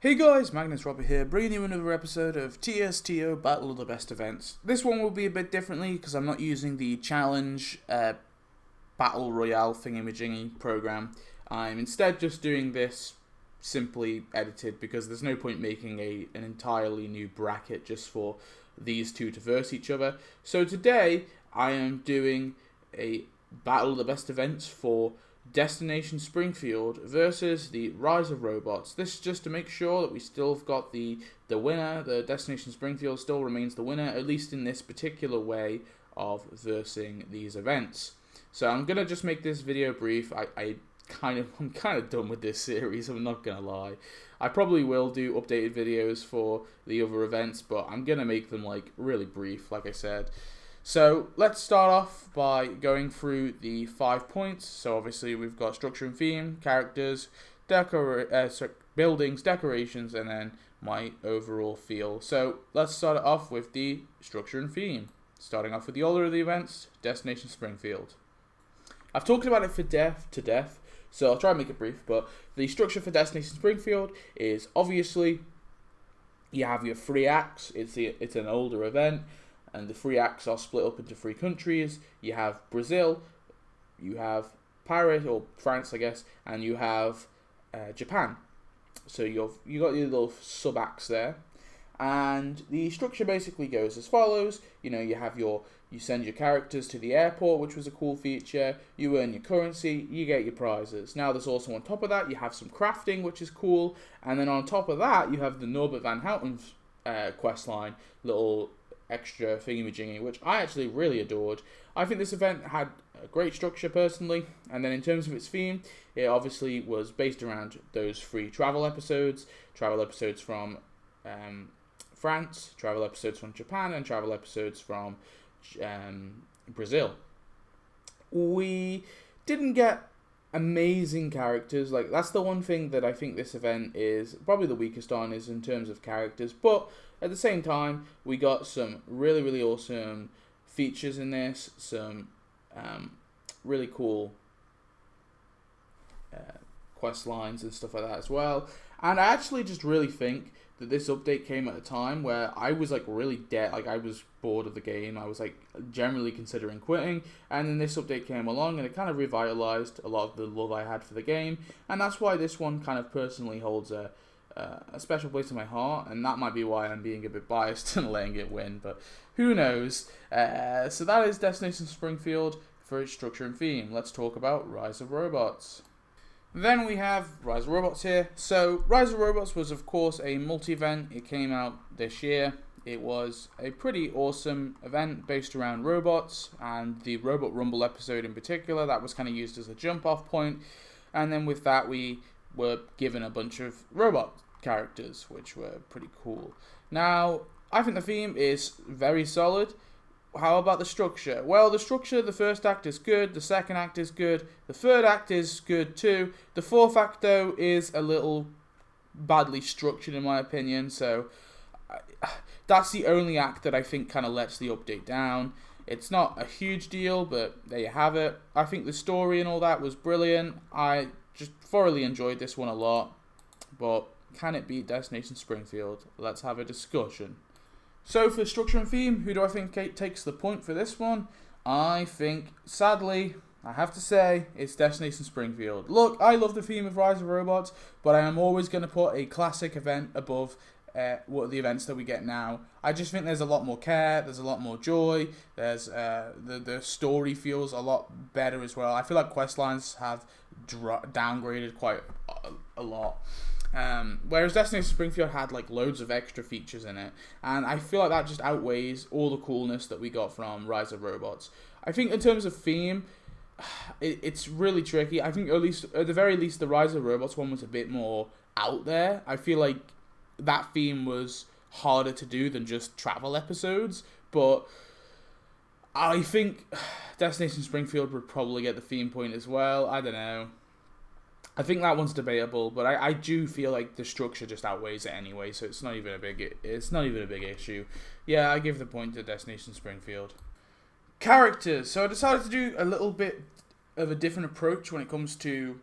Hey guys, Magnus Robert here, bringing you another episode of TSTO Battle of the Best Events. This one will be a bit differently because I'm not using the challenge Battle Royale thingamajiggy program. I'm instead just doing this simply edited because there's no point making an entirely new bracket just for these two to verse each other. So today I am doing a Battle of the Best Events for Destination Springfield versus the Rise of Robots. This is just to make sure that we still have got the winner. The Destination Springfield still remains the winner, at least in this particular way of versing these events. So I'm gonna just make this video brief. I'm kind of done with this series, I'm not gonna lie. I probably will do updated videos for the other events, but I'm gonna make them like really brief, like I said. So let's start off by going through the 5 points. So obviously we've got structure and theme, characters, buildings, decorations, and then my overall feel. So let's start it off with the structure and theme. Starting off with the order of the events, Destination Springfield. I've talked about it for death, so I'll try and make it brief, but the structure for Destination Springfield is obviously you have your 3 acts. It's an older event. And the 3 acts are split up into 3 countries. You have Brazil, you have Paris, or France, I guess, and you have Japan. So you got your little sub-acts there. And the structure basically goes as follows. You send your characters to the airport, which was a cool feature. You earn your currency, you get your prizes. Now there's also on top of that, you have some crafting, which is cool. And then on top of that, you have the Norbert Van Houten's quest line, little extra thingy-majiggy, which I actually really adored. I think this event had a great structure personally, and then in terms of its theme, it obviously was based around those 3 travel episodes from France, travel episodes from Japan, and travel episodes from Brazil. We didn't get amazing characters. Like, that's the one thing that I think this event is probably the weakest on, is in terms of characters, but at the same time, we got some really, really awesome features in this, some really cool quest lines and stuff like that as well. And I actually just really think that this update came at a time where I was like really dead, like I was bored of the game. I was like generally considering quitting, and then this update came along and it kind of revitalized a lot of the love I had for the game, and that's why this one kind of personally holds a special place in my heart, and that might be why I'm being a bit biased and letting it win, but who knows. So that is Destination Springfield for its structure and theme. Let's talk about Rise of Robots. Then we have Rise of Robots here. So Rise of Robots was of course a multi-event. It came out this year. It was a pretty awesome event based around robots, and the Robot Rumble episode in particular, that was kind of used as a jump off point. And then with that we were given a bunch of robot characters, which were pretty cool. Now, I think the theme is very solid. How about the structure? Well, the structure, the first act is good, the second act is good, the third act is good too. The fourth act, though, is a little badly structured in my opinion, so that's the only act that I think kind of lets the update down. It's not a huge deal, but there you have it. I think the story and all that was brilliant. I just thoroughly enjoyed this one a lot, but can it beat Destination Springfield? Let's have a discussion. So for structure and theme, who do I think takes the point for this one? I think, sadly, I have to say, it's Destination Springfield. Look, I love the theme of Rise of Robots, but I am always going to put a classic event above what are the events that we get now. I just think there's a lot more care, there's a lot more joy, there's the story feels a lot better as well. I feel like quest lines have downgraded quite a lot. Whereas Destination Springfield had like loads of extra features in it, and I feel like that just outweighs all the coolness that we got from Rise of Robots. I think in terms of theme, it's really tricky. I think at the very least the Rise of Robots one was a bit more out there. I feel like that theme was harder to do than just travel episodes, but I think Destination Springfield would probably get the theme point as well. I don't know. I think that one's debatable, but I do feel like the structure just outweighs it anyway, so it's not even a big issue. Yeah, I give the point to Destination Springfield. Characters. So I decided to do a little bit of a different approach when it comes to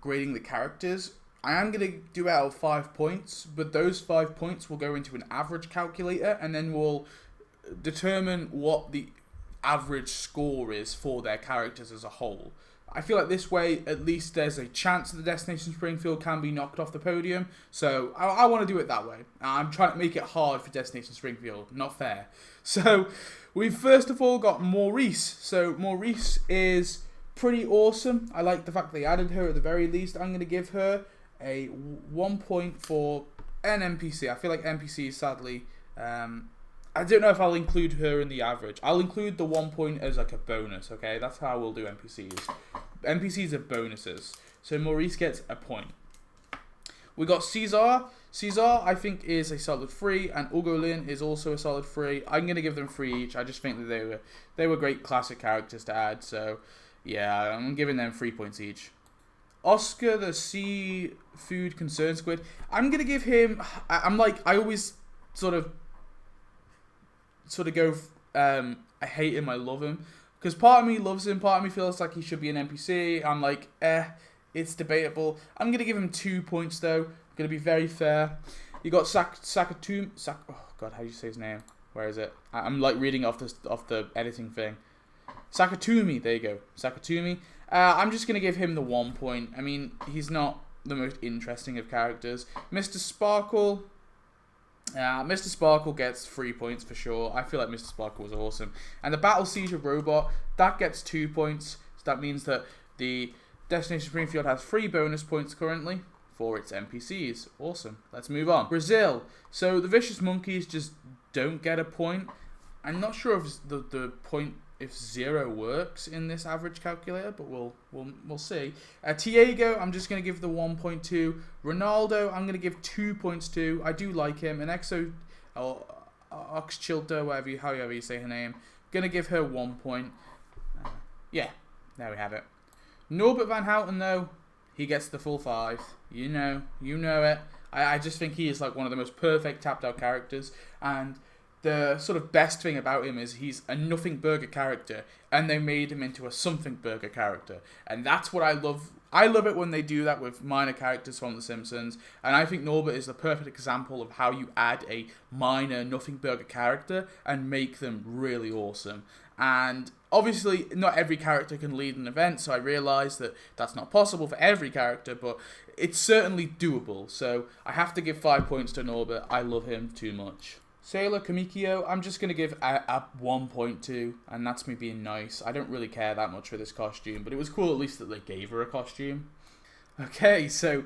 grading the characters. I am going to do it out of 5 points, but those 5 points will go into an average calculator, and then we'll determine what the average score is for their characters as a whole. I feel like this way, at least there's a chance that the Destination Springfield can be knocked off the podium, so I want to do it that way. I'm trying to make it hard for Destination Springfield, not fair. So, we've first of all got Maurice. So, Maurice is pretty awesome. I like the fact they added her at the very least. I'm going to give her a 1 point for an NPC. I feel like NPCs, sadly, I don't know if I'll include her in the average. I'll include the 1 point as like a bonus, okay? That's how we'll do NPCs. NPCs are bonuses. So Maurice gets a point. We got Caesar. Caesar, I think, is a solid 3, and Ugolin is also a solid 3. I'm going to give them 3 each. I just think that they were great classic characters to add, so yeah, I'm giving them 3 points each. Oscar, the seafood concern squid, I'm going to give him, I always sort of go, I hate him, I love him. Because part of me loves him, part of me feels like he should be an NPC. I'm like, it's debatable. I'm going to give him 2 points though. I'm going to be very fair. You got Sakatum, oh god, how do you say his name? Where is it? I'm like reading off the editing thing. Sakatumi, there you go. Sakatumi. I'm just going to give him the 1 point. I mean, he's not the most interesting of characters. Mr. Sparkle. Mr. Sparkle gets 3 points for sure. I feel like Mr. Sparkle was awesome. And the Battle Seizure Robot, that gets 2 points. So that means that the Destination Springfield has 3 bonus points currently for its NPCs. Awesome. Let's move on. Brazil. So the Vicious Monkeys just don't get a point. I'm not sure if the point, if 0 works in this average calculator, but we'll see. Tiago, I'm just going to give the 1.2. Ronaldo, I'm going to give 2 points to. I do like him. And Oxchilda, however you say her name, going to give her 1 point. Yeah, there we have it. Norbert Van Houten, though, he gets the full 5. You know it. I just think he is like one of the most perfect tapped out characters, and the sort of best thing about him is he's a nothing burger character, and they made him into a something burger character, and that's what I love. I love it when they do that with minor characters from The Simpsons, and I think Norbert is the perfect example of how you add a minor nothing burger character and make them really awesome. And obviously, not every character can lead an event, so I realise that that's not possible for every character, but it's certainly doable. So I have to give 5 points to Norbert. I love him too much. Sailor Kamikyo, I'm just going to give a 1.2, and that's me being nice. I don't really care that much for this costume, but it was cool at least that they gave her a costume. Okay, so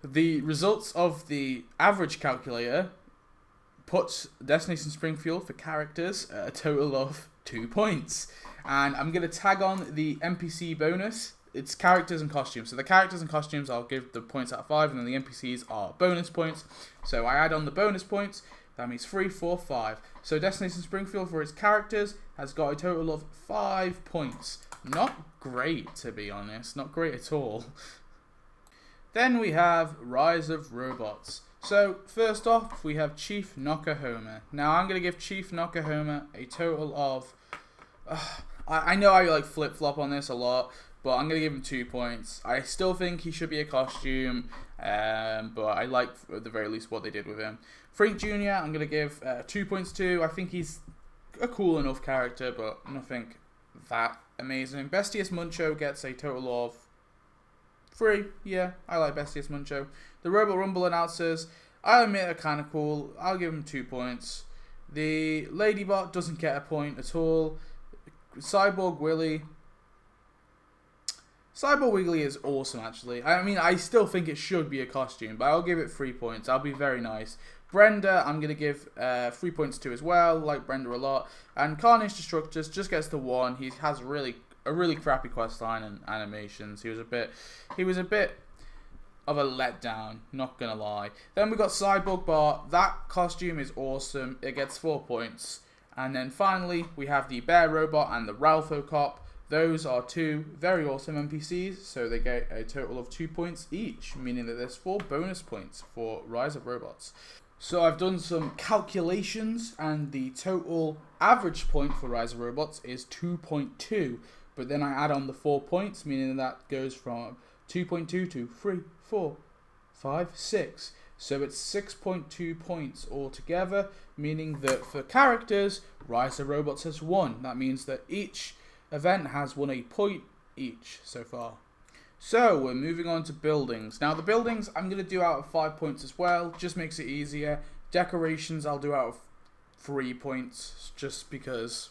the results of the average calculator puts Destination Springfield for characters at a total of 2 points. And I'm going to tag on the NPC bonus. It's characters and costumes. So the characters and costumes, I'll give the points out of 5, and then the NPCs are bonus points. So I add on the bonus points. That means 3, 4, 5. So Destination Springfield for its characters has got a total of 5 points. Not great, to be honest. Not great at all. Then we have Rise of Robots. So first off, we have Chief Nokohoma. Now I'm going to give Chief Nokohoma a total of... I know I like flip-flop on this a lot, but I'm going to give him 2 points. I still think he should be a costume, but I like, at the very least, what they did with him. Frank Jr., I'm going to give 2 points to. I think he's a cool enough character, but nothing that amazing. Bestius Muncho gets a total of 3. Yeah, I like Bestius Muncho. The Robot Rumble announcers, I admit, are kind of cool. I'll give him 2 points. The Ladybot doesn't get a point at all. Cyborg Willy is awesome, actually. I mean, I still think it should be a costume, but I'll give it 3 points. I'll be very nice. Brenda, I'm going to give 3 points to as well. Like Brenda a lot. And Carnage Destructus just gets the 1. He has a really crappy questline and animations. He was a bit of a letdown, not going to lie. Then we got Cyborg Bart. That costume is awesome. It gets 4 points. And then finally, we have the Bear Robot and the Ralpho Cop. Those are 2 very awesome NPCs, so they get a total of 2 points each, meaning that there's 4 bonus points for Rise of Robots. So I've done some calculations, and the total average point for Rise of Robots is 2.2, but then I add on the 4 points, meaning that goes from 2.2 to 3, 4, 5, 6. So it's 6.2 points altogether, meaning that for characters, Rise of Robots has 1. That means that each event has won a point each so far. So we're moving on to buildings. Now the buildings I'm going to do out of 5 points as well, just makes it easier. Decorations I'll do out of 3 points, just because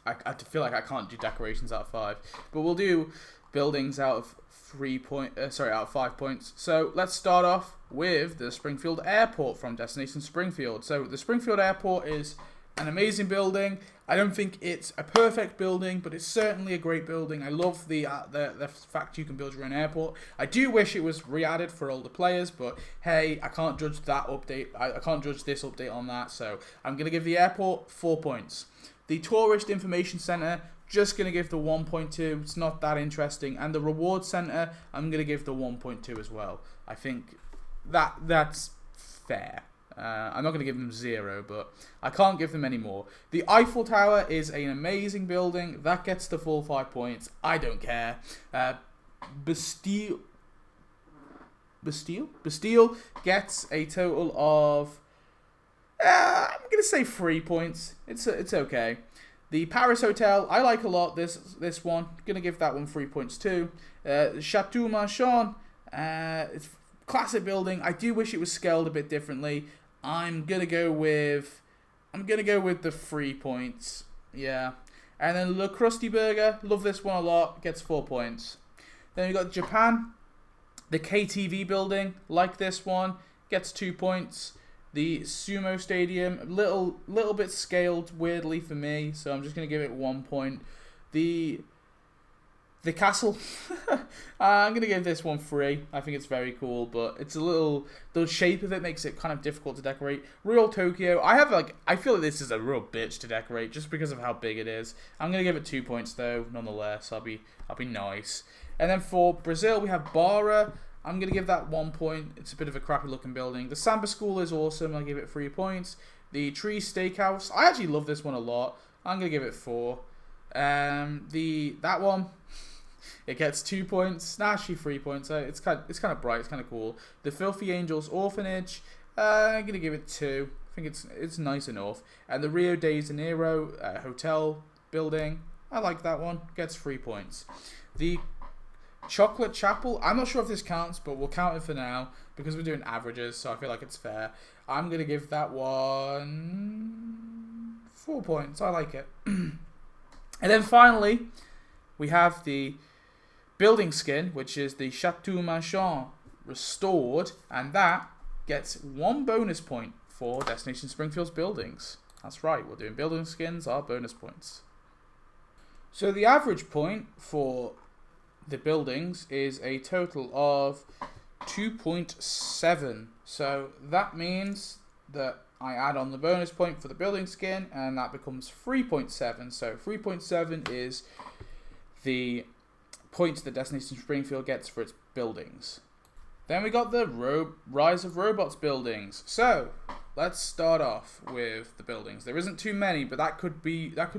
I feel like I can't do decorations out of 5. But we'll do buildings out of 5 points. So let's start off with the Springfield Airport from Destination Springfield. So the Springfield Airport is an amazing building. I don't think it's a perfect building, but it's certainly a great building. I love the fact you can build your own airport. I do wish it was re-added for older players, but hey, I can't judge that update. I can't judge this update on that, so I'm going to give the airport 4 points. The Tourist Information Centre, just going to give the 1.2. It's not that interesting. And the Reward Centre, I'm going to give the 1.2 as well. I think that's fair. I'm not going to give them 0, but I can't give them any more. The Eiffel Tower is an amazing building. That gets the full 5 points. I don't care. Bastille gets a total of, I'm going to say 3 points. It's okay. The Paris Hotel, I like a lot this one. Going to give that one 3 points too. Chateau Marchand, it's classic building. I do wish it was scaled a bit differently. I'm gonna go with the 3 points. Yeah. And then Le Krusty Burger, love this one a lot, gets 4 points. Then we got Japan, the KTV building, like this one, gets 2 points. The Sumo Stadium, a little bit scaled weirdly for me, so I'm just gonna give it 1 point. The castle, I'm going to give this one 3. I think it's very cool, but it's the shape of it makes it kind of difficult to decorate. Real Tokyo, I feel like this is a real bitch to decorate just because of how big it is. I'm going to give it 2 points though, nonetheless. I'll be nice. And then for Brazil, we have Barra. I'm going to give that 1 point. It's a bit of a crappy looking building. The Samba School is awesome. I'll give it 3 points. The Tree Steakhouse, I actually love this one a lot. I'm going to give it 4. That one, it gets 2 points. Actually 3 points. It's kind of bright. It's kind of cool. The Filthy Angels Orphanage, I'm gonna give it 2. I think it's nice enough. And the Rio de Janeiro hotel building, I like that one. Gets 3 points. The Chocolate Chapel, I'm not sure if this counts, but we'll count it for now because we're doing averages, so I feel like it's fair. I'm gonna give that one 4 points. I like it. And then finally, we have the building skin, which is the Chateau Marchand restored, and that gets 1 bonus point for Destination Springfield's buildings. That's right, we're doing building skins, our bonus points. So the average point for the buildings is a total of 2.7. So that means that I add on the bonus point for the building skin, and that becomes 3.7. So 3.7 is the points that Destination Springfield gets for its buildings. Then we got the Rise of Robots buildings. So let's start off with the buildings. There isn't too many, but that could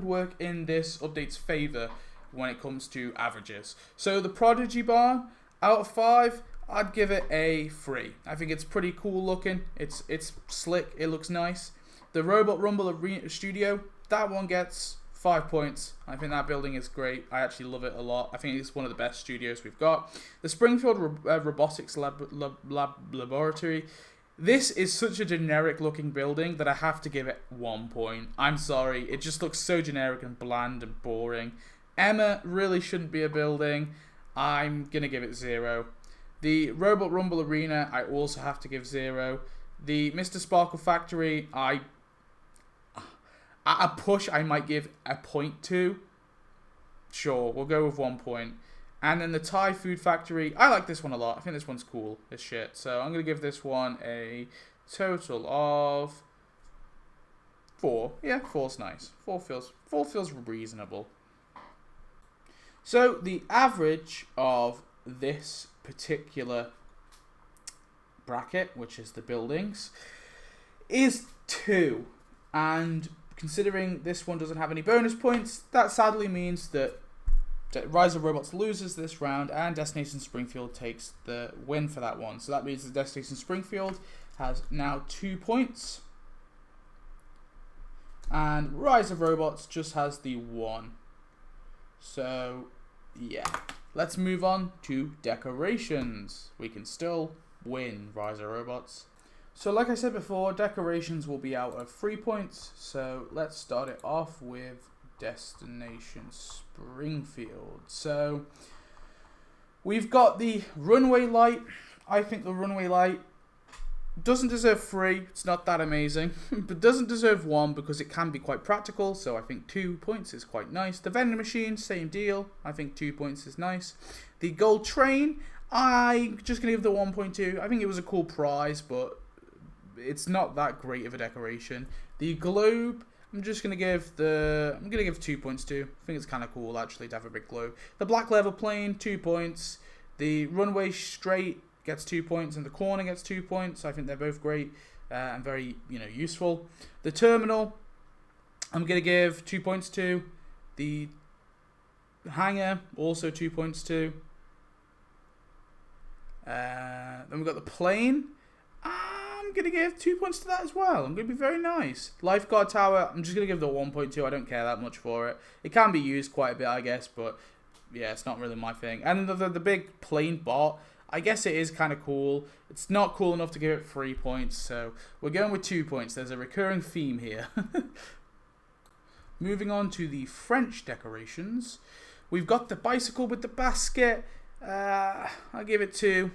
work in this update's favor when it comes to averages. So the Prodigy Barn, out of 5, I'd give it a 3. I think it's pretty cool looking. It's slick. It looks nice. The Robot Rumble Arena Studio, that one gets 5 points. I think that building is great. I actually love it a lot. I think it's one of the best studios we've got. The Springfield Robotics Laboratory. This is such a generic looking building that I have to give it 1 point. I'm sorry. It just looks so generic and bland and boring. Emma really shouldn't be a building. I'm going to give it 0. The Robot Rumble Arena, I also have to give 0. The Mr. Sparkle Factory, at a push, I might give a 0.2. Sure, we'll go with 1 point. And then the Thai Food Factory, I like this one a lot. I think this one's cool as shit. So I'm going to give this one a total of 4. Yeah, 4's nice. 4 feels reasonable. So the average of this particular bracket, which is the buildings, is 2. And considering this one doesn't have any bonus points, that sadly means that Rise of Robots loses this round, and Destination Springfield takes the win for that one. So that means that Destination Springfield has now 2 points, and Rise of Robots just has the 1. So, yeah. Let's move on to decorations. We can still win Rise of Robots. So like I said before, decorations will be out of 3 points. So let's start it off with Destination Springfield. So we've got the runway light. I think the runway light doesn't deserve 3. It's not that amazing. But doesn't deserve 1 because it can be quite practical. So I think 2 points is quite nice. The vending machine, same deal. I think 2 points is nice. The gold train, I'm just going to give the 1.2. I think it was a cool prize, but it's not that great of a decoration. The globe, I'm going to give 2 points to. I think it's kind of cool actually to have a big globe. The black level plane, 2 points. The runway straight gets 2 points, and the corner gets 2 points. I think they're both great and very useful. The terminal, I'm going to give 2 points to. The hangar, also 2 points to. Then we've got the plane. I'm going to give 2 points to that as well. I'm going to be very nice. Lifeguard tower, I'm just going to give the 1.2. I don't care that much for it. It can be used quite a bit, I guess, but yeah, it's not really my thing. And the big plane bot, I guess it is kind of cool. It's not cool enough to give it 3 points, so we're going with 2 points. There's a recurring theme here. Moving on to the French decorations. We've got the bicycle with the basket. I'll give it 2.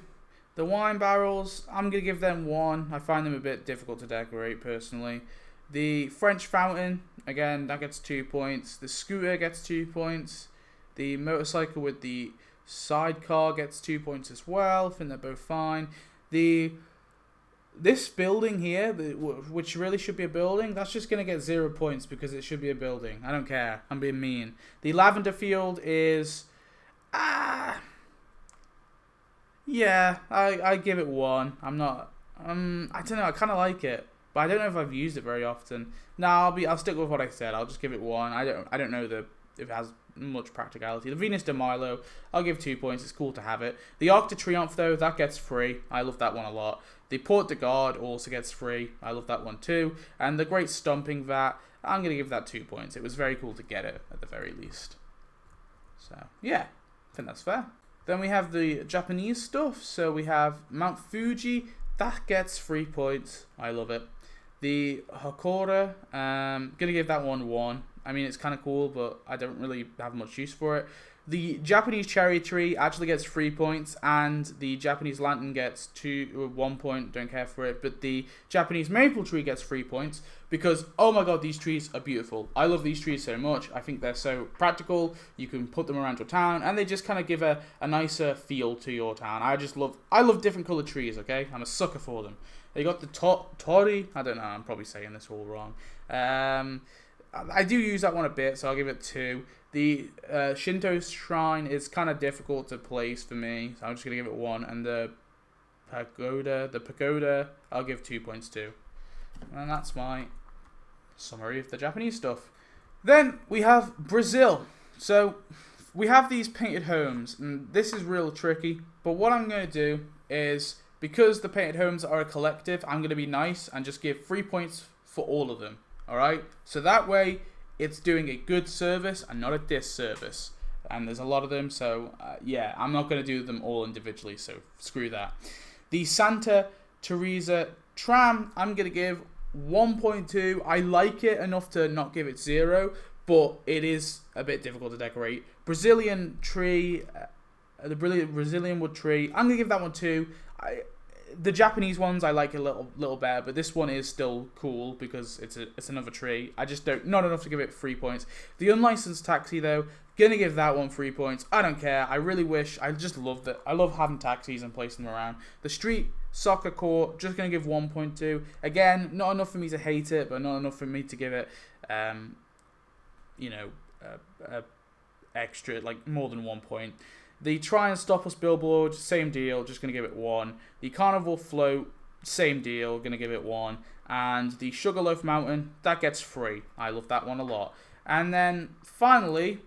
The wine barrels, I'm going to give them 1. I find them a bit difficult to decorate, personally. The French fountain, again, that gets 2 points. The scooter gets 2 points. The motorcycle with the sidecar gets 2 points as well. I think they're both fine. This building here, which really should be a building, that's just going to get 0 points because it should be a building. I don't care. I'm being mean. The lavender field is... yeah, I give it 1. I'm not... I don't know, I kind of like it. But I don't know if I've used it very often. No, I'll stick with what I said. I'll just give it 1. I don't know if it has much practicality. The Venus de Milo, I'll give 2 points. It's cool to have it. The Arc de Triomphe, though, that gets 3. I love that one a lot. The Porte de Garde also gets 3. I love that one too. And the Great Stomping Vat, I'm going to give that 2 points. It was very cool to get it, at the very least. So, yeah, I think that's fair. Then we have the Japanese stuff. So we have Mount Fuji. That gets 3 points. I love it. The Hakora, going to give that one 1. I mean, it's kind of cool, but I don't really have much use for it. The Japanese cherry tree actually gets 3 points, and the Japanese lantern gets 1 point. Don't care for it. But the Japanese maple tree gets 3 points because, oh my god, these trees are beautiful. I love these trees so much. I think they're so practical. You can put them around your town, and they just kind of give a nicer feel to your town. I love different colored trees. Okay, I'm a sucker for them. They got the tori. I don't know. I'm probably saying this all wrong. I do use that one a bit, so I'll give it 2. The Shinto shrine is kind of difficult to place for me, so I'm just going to give it 1. And the pagoda, I'll give 2 points to. And that's my summary of the Japanese stuff. Then we have Brazil. So we have these painted homes, and this is real tricky. But what I'm going to do is, because the painted homes are a collective, I'm going to be nice and just give 3 points for all of them. Alright, so that way it's doing a good service and not a disservice. And there's a lot of them, so yeah, I'm not going to do them all individually, so screw that. The Santa Teresa tram, I'm going to give 1.2. I like it enough to not give it 0, but it is a bit difficult to decorate. Brazilian tree, the Brazilian wood tree, I'm going to give that one 2. The Japanese ones I like a little better, but this one is still cool because it's another tree. I just not enough to give it 3 points. The unlicensed taxi though, gonna give that one 3 points. I don't care. I really wish. I just love that. I love having taxis and placing them around. The street soccer court, just gonna give 1.2. Again, not enough for me to hate it, but not enough for me to give it, extra, like more than 1 point. The Try and Stop Us billboard, same deal, just going to give it 1. The Carnival Float, same deal, going to give it 1. And the Sugarloaf Mountain, that gets 3. I love that one a lot. And then, finally,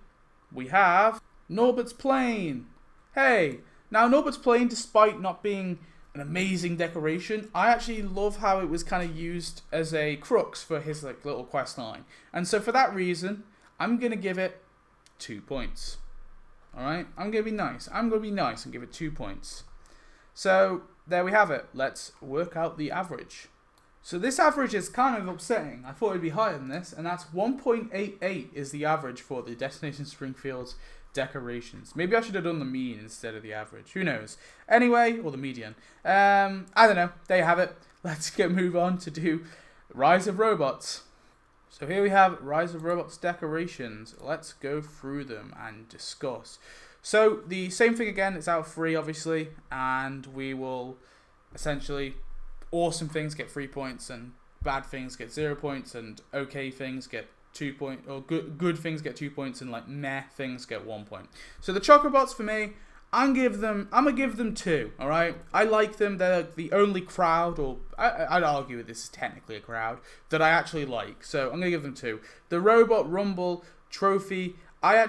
we have Norbert's plane. Hey, now Norbert's plane, despite not being an amazing decoration, I actually love how it was kind of used as a crux for his like little quest line. And so for that reason, I'm going to give it 2 points. Alright, I'm going to be nice. I'm going to be nice and give it 2 points. So there we have it. Let's work out the average. So this average is kind of upsetting. I thought it'd be higher than this, and that's 1.88 is the average for the Destination Springfield's decorations. Maybe I should have done the mean instead of the average. Who knows? Anyway, or the median. I don't know. There you have it. Let's move on to do Rise of Robots. So here we have Rise of Robots decorations. Let's go through them and discuss. So the same thing again. It's out free, obviously, and we will essentially. Awesome things get 3 points, and bad things get 0 points, and okay things get 2 points, or good things get 2 points, and like meh things get 1 point. So the Chocobots for me, I'm gonna give them 2. All right, I like them. They're the only crowd, or I'd argue that this is technically a crowd that I actually like. So I'm gonna give them 2. The Robot Rumble trophy, I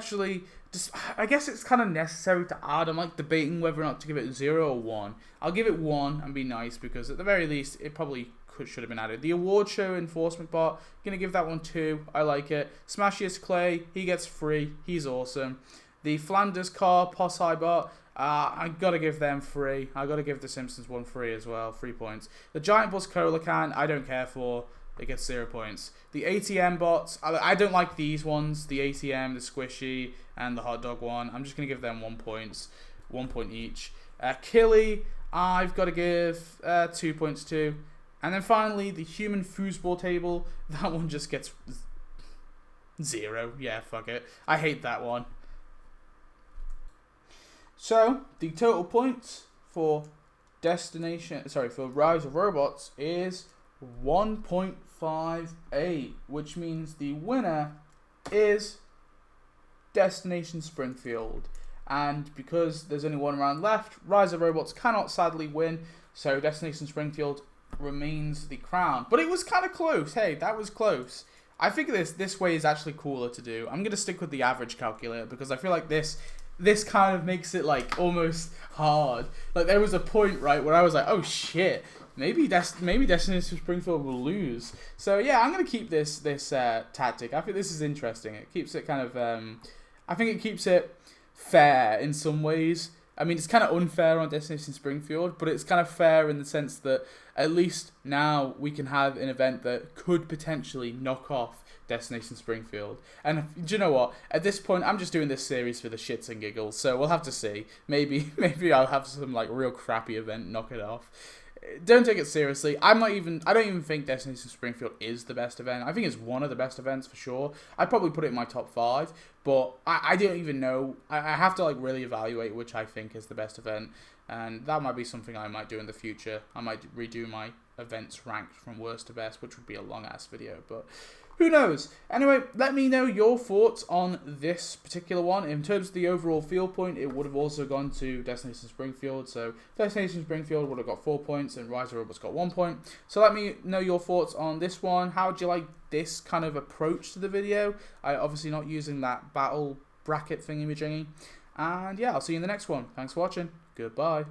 guess it's kind of necessary to add. I'm like debating whether or not to give it 0 or 1. I'll give it 1 and be nice, because at the very least it probably should have been added. The award show enforcement bot, gonna give that one 2. I like it. Smashiest Clay, he gets 3. He's awesome. The Flanders car Poss High bot, I gotta give them 3. I gotta give the Simpsons one 3 as well. 3 points. The Giant Bus Cola Can, I don't care for. It gets 0 points. The ATM bots, I don't like these ones. The ATM, the Squishy, and the Hot Dog one. I'm just going to give them 1 point. 1 point each. Killy, I've got to give 2 points to. And then finally, the Human Foosball Table. That one just gets 0. Yeah, fuck it. I hate that one. So, the total points for for Rise of Robots is 1.58, which means the winner is Destination Springfield. And because there's only one round left, Rise of Robots cannot sadly win, so Destination Springfield remains the crown. But it was kind of close. Hey, that was close. I think this way is actually cooler to do. I'm going to stick with the average calculator, because I feel like this kind of makes it like almost hard. Like there was a point, right, where I was like, oh shit, maybe Destination Springfield will lose. So yeah, I'm gonna keep this tactic. I think this is interesting. It keeps it kind of I think it keeps it fair in some ways. I mean, it's kind of unfair on Destination Springfield, but it's kind of fair in the sense that at least now we can have an event that could potentially knock off Destination Springfield. And do you know what? At this point, I'm just doing this series for the shits and giggles, so we'll have to see. Maybe I'll have some like real crappy event knock it off. Don't take it seriously. I don't even think Destination Springfield is the best event. I think it's one of the best events for sure. I'd probably put it in my top 5, but I don't even know. I have to like really evaluate which I think is the best event, and that might be something I might do in the future. I might redo my events ranked from worst to best, which would be a long ass video, but who knows? Anyway, let me know your thoughts on this particular one. In terms of the overall field point, it would have also gone to Destination Springfield. So Destination Springfield would have got 4 points and Rise of Robots got 1 point. So let me know your thoughts on this one. How do you like this kind of approach to the video? I obviously not using that battle bracket thingy-majingy. And yeah, I'll see you in the next one. Thanks for watching. Goodbye.